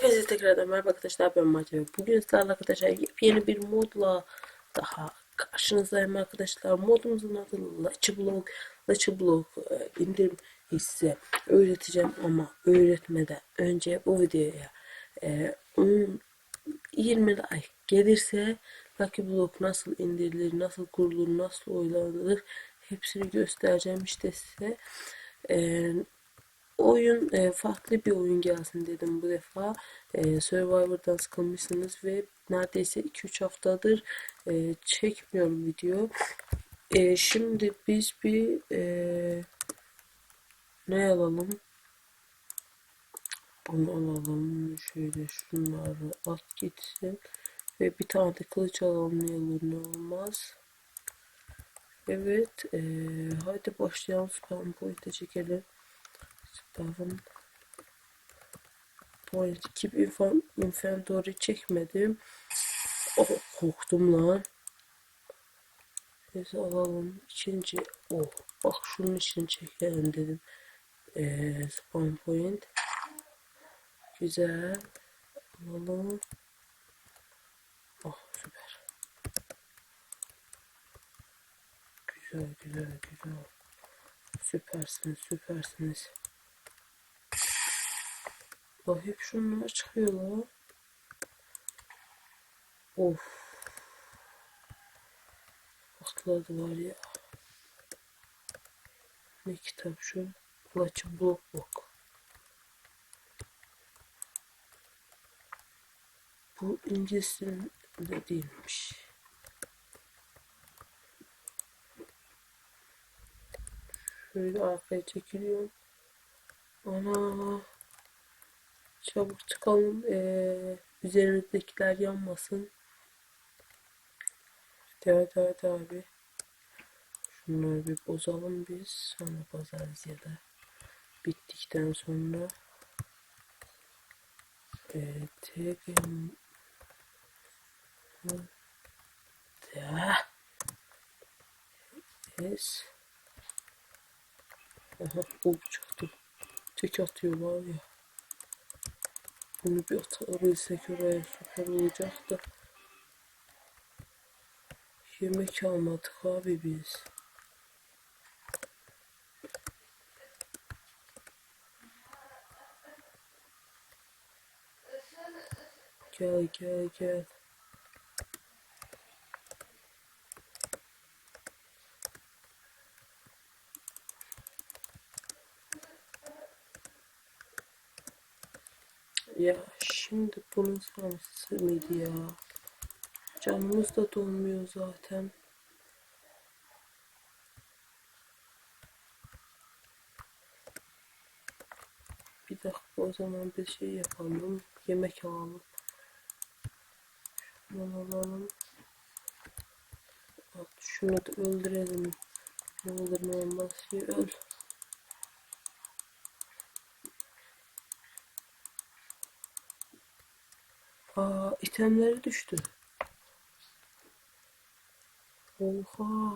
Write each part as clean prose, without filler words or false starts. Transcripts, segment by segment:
Herkese tekrardan merhaba arkadaşlar, ben Mate. Bugün sizlerle arkadaşlar yepyeni bir modla daha karşınızdayım arkadaşlar. Modumuzun adı LaçıBlock. LaçıBlock indirim size öğreteceğim ama öğretmeden önce bu videoya 20 like gelirse Lucky Block nasıl indirilir, nasıl kurulur, nasıl oynanır hepsini göstereceğim işte size. Oyun farklı bir oyun gelsin dedim bu defa. Survivor'dan sıkılmışsınız ve neredeyse 2-3 haftadır çekmiyorum video. Şimdi biz bir ne alalım? Bunu alalım. Şöyle şunları at gitsin. Ve bir tane de kılıç alalım, ne olur ne olmaz. Evet. Hadi başlayalım. Spam point'e çekelim. Spam point keep inventory çekmedim. Oh, korktum lan. Neyse alalım. İkinci. Oh, bak şunun için çekelim dedim. Spawn point. Güzel. Alalım. Oh, süper. Güzel güzel güzel. Süpersiniz süpersiniz. Bak hep şunlar çıkıyor lan. Of. Patladı var ya. Ne kitap şu? LaçıBlock bak. Bu İngilizce'de değilmiş. Şöyle arkaya çekiliyorum. Ana. Çabuk çıkalım. Üzerimizdekiler yanmasın. Hadi abi. Şunları bir bozalım biz. Sonra bozarız ya da bittikten sonra. TGM ya. Es. Aha, bu çıktı. Tek atıyor var ya. Bunu bir atabilsek oraya süper olacaktı. Yemek almadık abi biz. Gel gel gel. Ya şimdi bunun şansı mıydı ya? Canımız da dolmuyor zaten. Bir dakika, o zaman bir şey yapalım. Yemek alalım. Şunu alalım. Bak, şunu da öldürelim. Ne olur ne olmaz ki öl. Aa, itemleri düştü. Oha.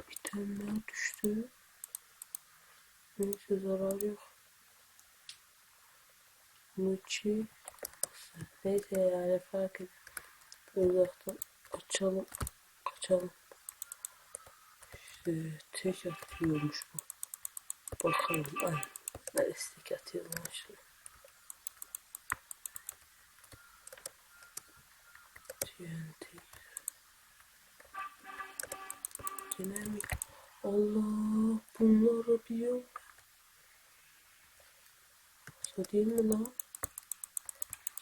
İtemler düştü. Neyse, zarar yok. Muçi. Neyse yani, fark et. Uzaktan açalım. Kaçalım. İşte tek atıyormuş bu. Bakalım. Ay. Neresi tek atıyormuş şunu. TNT. Yine mi? Allah, bunları diyor. O değil mi lan?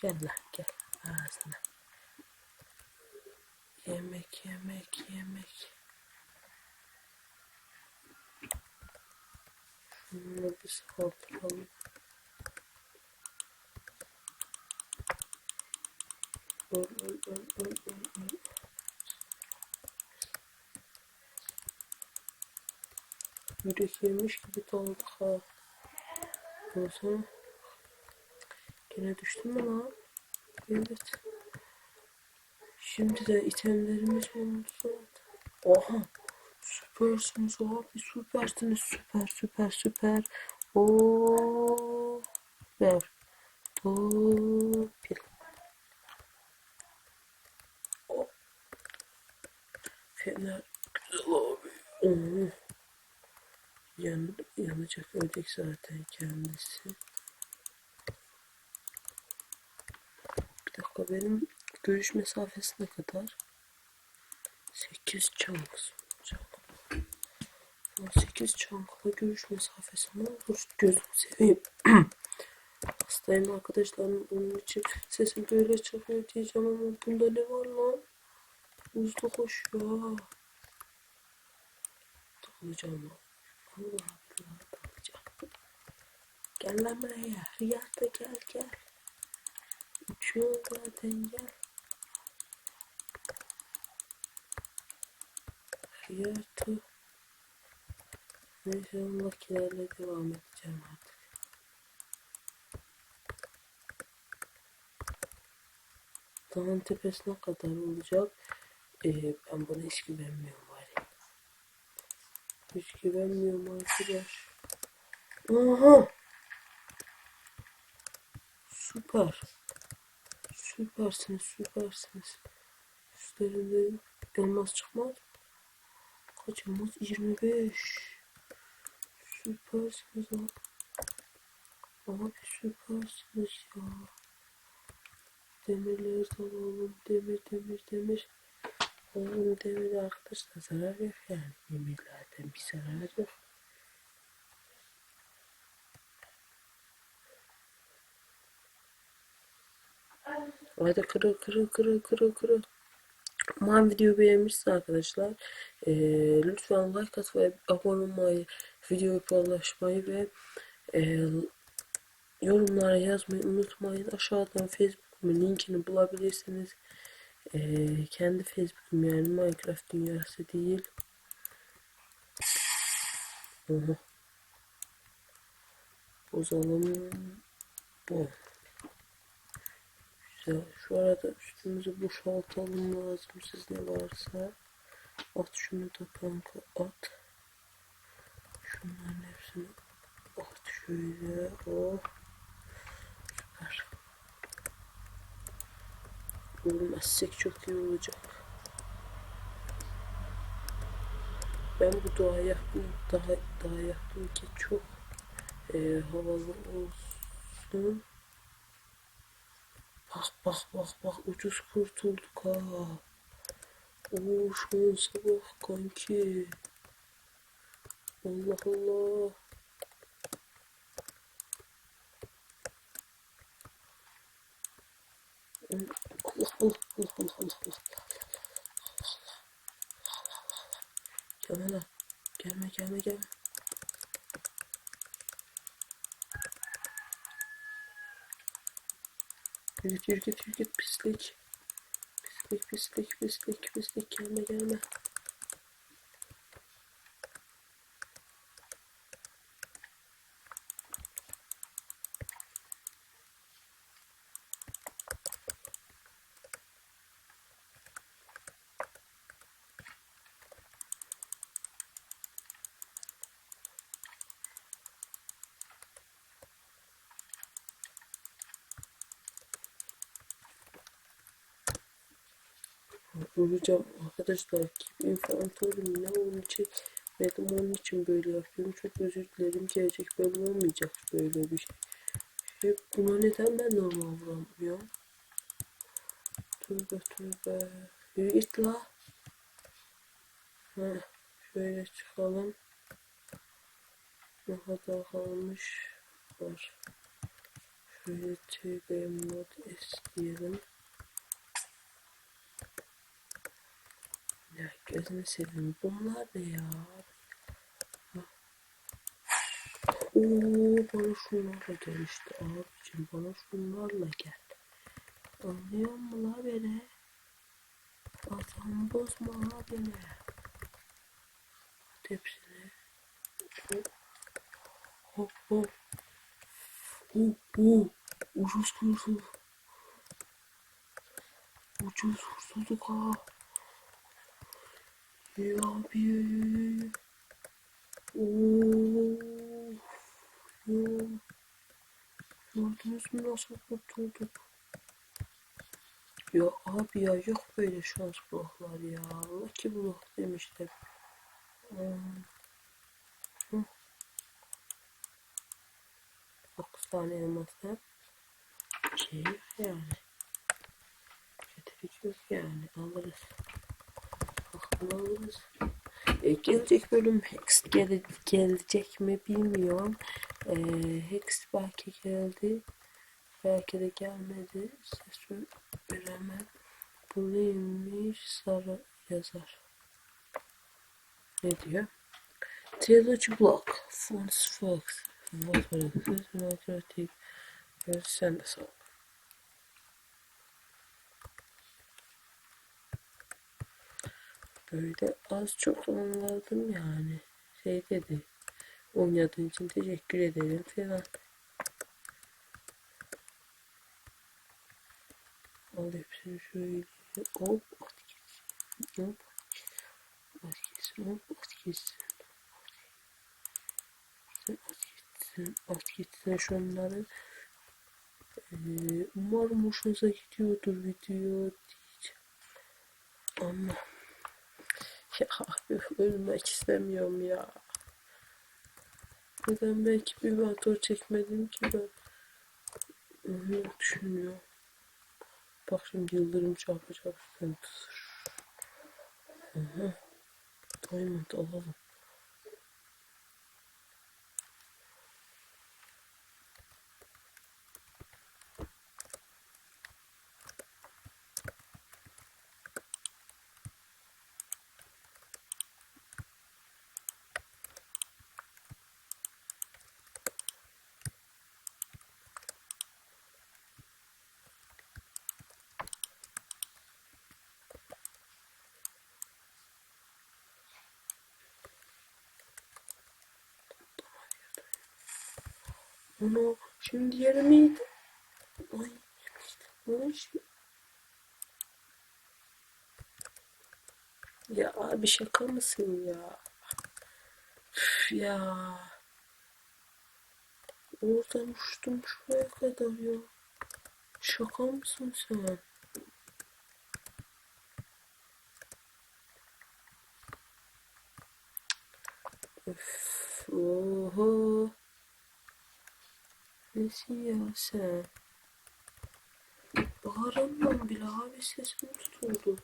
Gel lan gel. Ağzına. Yemek yemek yemek. Şunları bir saltalım. Öl. Yürek yemiş gibi dolduk ha. Olsa yine düştüm mü lan? Evet. Şimdi de itemlerimiz oldu zaten. Oha. Süpersiniz abi. Süpersiniz. Süper. Oo. Ver. Torpil. Oh, fener güzel abi. Yanacak ördek zaten kendisi. Bir dakika, benim görüş mesafesi ne kadar? 8 çankız olacak. 8 çankla görüş mesafesi ne olur? Gözüm seveyim. Hastayım arkadaşlar, bunun için sesim böyle çıkıyor diyeceğim ama bunda ne var lan? Hızlı koşuyor. Dalacağım. Allah Allah, dalacağım. Gel lan buraya. Rüyada gel. Uçuyor zaten, gel. Rüyada. Neyse, makinelerle devam edeceğim artık. Dağın tepesine kadar olacak. Ben buna hiç güvenmiyorum var ya. Hiç güvenmiyorum arkadaş. Aha! Süper. Süpersiniz. Üstlerinde elmas çıkmaz. Kaç elmas? 25. Süpersiniz abi. Abi süpersiniz ya. Demirleri de alalım. Demir. Oğlum, demir arkadaşlar zarar yok yani. Demirlerden bir zarar yok. Hadi kırıl. Umarım videoyu beğenmişsiniz arkadaşlar. Lütfen like at ve abone olmayı, videoyu paylaşmayı ve yorumlara yazmayı unutmayın. Aşağıdan Facebook'umun linkini bulabilirsiniz. Kendi Facebook'um, yani Minecraft dünyası değil. Oha. O zaman bu. Güzel. Şu arada üstümüzü boşaltalım, lazım siz ne varsa. At şunu da kanka, at. Şunların hepsini at şöyle. Oh. Süper. Ölmezsek çok iyi olacak. Ben bu dağa yakın, daha yakın ki çok havalı olsun. Bak, ucuz kurtulduk ha. Oo, şansa bak kanki. Allah Allah. Allah. Gelme lan. Gelme. Yürü git pislik. Pislik, gelme. Vuracağım arkadaşlar. Keep infantorum ne, onun için dedim, onun için böyle yapıyorum. Çok özür dilerim. Gelecek böyle olmayacak böyle bir şey. Buna neden ben normal vuramıyorum? Tövbe. Yürü git la. Heh, şöyle çıkalım. Ne kadar kalmış var. Şöyle TB mod S diyelim. Ya gözünü seveyim. Bunlar ne ya? Oo, bana şunlarla gel işte abicim. Bana şunlarla gel. Anlıyor musun la beni? Asam bozma la beni. Hepsini. Hop. Ucuz kurtul. Ucuz kurtulduk ha. Ya abi. Oo. Gördünüz mü nasıl kurtulduk? Ya abi ya yok böyle şans bloklar ya. Lucky blok demiştim. Hı, 9 tane elmasla. Keyif yani. Getirici yok yani. Alırız. Aklını alırız. Gelecek bölüm Hex gelecek mi bilmiyorum. Hex belki geldi. Belki de gelmedi. Ses veremem. Bu neymiş? Sarı yazar. Ne diyor? Trilogy block. Fonts Fox. Fotoğrafı. Sen de sağ ol. Böyle az çok anladım yani. Şey dedi. Oynadığın için teşekkür ederim falan. Al hepsini şöyle. Hop at gitsin. Hop at gitsin. Hop at gitsin. At gitsin. At gitsin şunları. Umarım hoşunuza gidiyordur video diyeceğim. Ama ya abi ölmek istemiyorum ya. Neden belki bir motor çekmedim ki ben. Onu düşünüyorum. Bak şimdi yıldırım çarpacak. Aha. Diamond alalım. Onu şimdi yeri miydi? Ay. Ay. Ya abi şaka mısın ya? Üf ya. Oradan uçtum şuraya kadar ya. Şaka mısın sen? Üf. Oho. Nesin ya sen? Bağıramıyorum bile abi sesim tutuldu.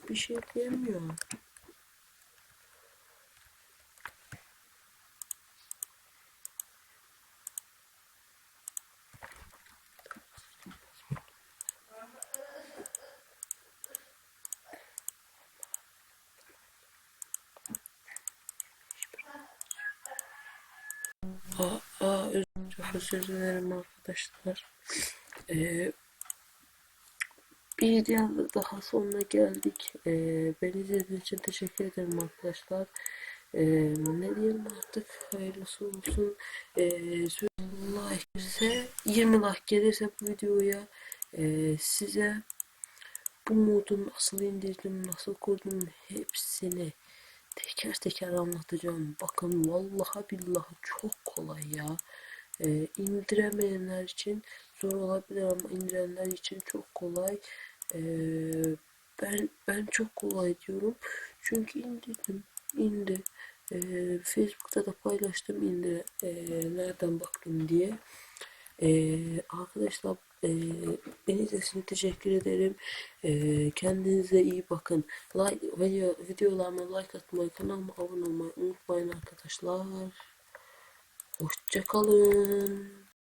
Bir şey diyemiyorum. Çok özür dilerim arkadaşlar. Ee, Bir videonun daha sonuna geldik. Beni izlediğiniz için teşekkür ederim arkadaşlar. Ne diyelim artık hayırlısı olsun. Like gelirse 20 like gelirse bu videoya size bu modu nasıl indirdim, nasıl kurdum hepsini teker teker anlatacağım. Bakın vallahi billahi çok kolay ya. İndiremeyenler için zor olabilir ama indirenler için çok kolay. Ben çok kolay diyorum. Çünkü indirdim. İndi. Facebook'ta da paylaştım indi. Nereden baktım diye. Arkadaşlar beni izlediğiniz için teşekkür ederim. Kendinize iyi bakın. Videolarıma like atmayı, kanalıma abone olmayı unutmayın arkadaşlar. Hoşça kalın.